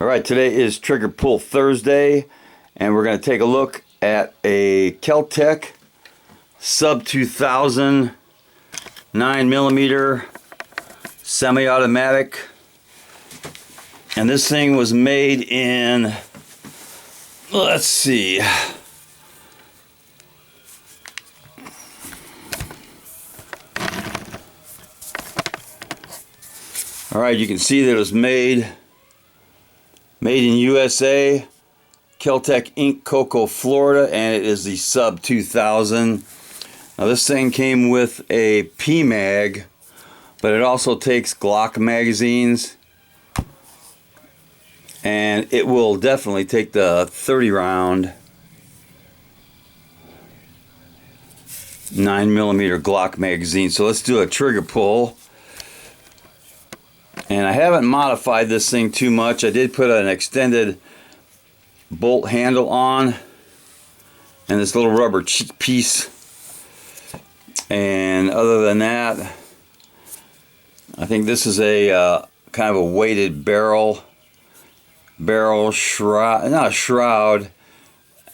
Alright, today is Trigger Pull Thursday, and we're going to take a look at a Kel-Tec Sub-2000 9mm semi-automatic. And this thing was made in, let's see, alright, you can see that it was made in USA, Kel-Tec Inc., Cocoa, Florida, and it is the Sub-2000. Now this thing came with a P-Mag, but it also takes Glock magazines, and it will definitely take the 30 round 9mm Glock magazine. So let's do a trigger pull. And I haven't modified this thing too much. I did put an extended bolt handle on and this little rubber cheek piece. And other than that, I think this is a kind of a weighted barrel shroud, not a shroud.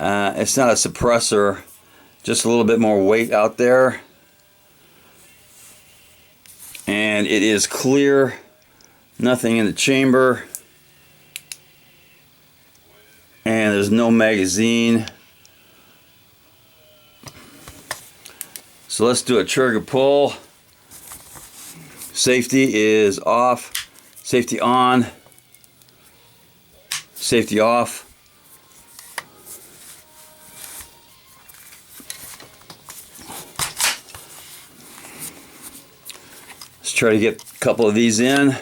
It's not a suppressor, just a little bit more weight out there. And it is clear. Nothing in the chamber, and there's no magazine. So let's do a trigger pull. Safety is off, safety on, safety off. Let's try to get a couple of these in.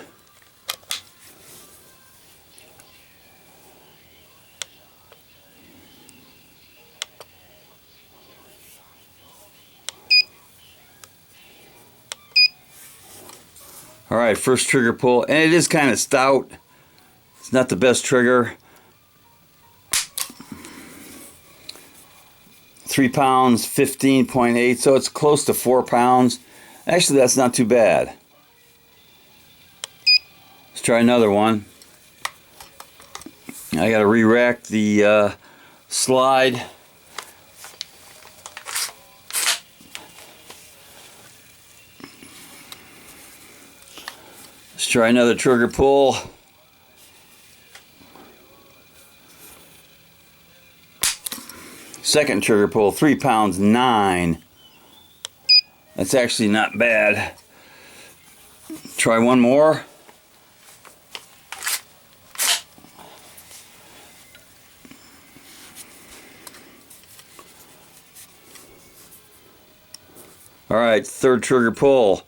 Alright, first trigger pull, and it is kind of stout. It's not the best trigger. 3 pounds, 15.8, so it's close to 4 pounds. Actually, that's not too bad. Let's try another one. I gotta re-rack the slide. Let's try another trigger pull. Second trigger pull, 3 pounds 9. That's actually not bad. Try one more. Alright, third trigger pull.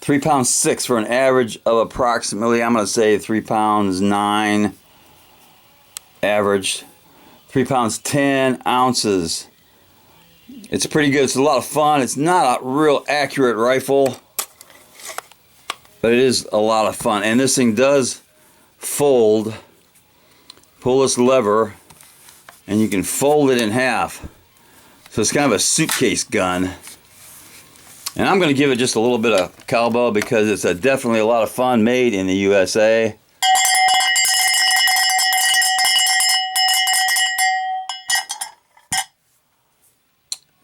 3 pounds 6 for an average of approximately, I'm going to say 3 pounds 9 average. 3 pounds 10 ounces. It's pretty good. It's a lot of fun. It's not a real accurate rifle, but it is a lot of fun. And this thing does fold. Pull this lever and you can fold it in half. So it's kind of a suitcase gun. And I'm going to give it just a little bit of cowbell because it's definitely a lot of fun, made in the USA.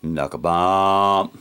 Knuckle bomb.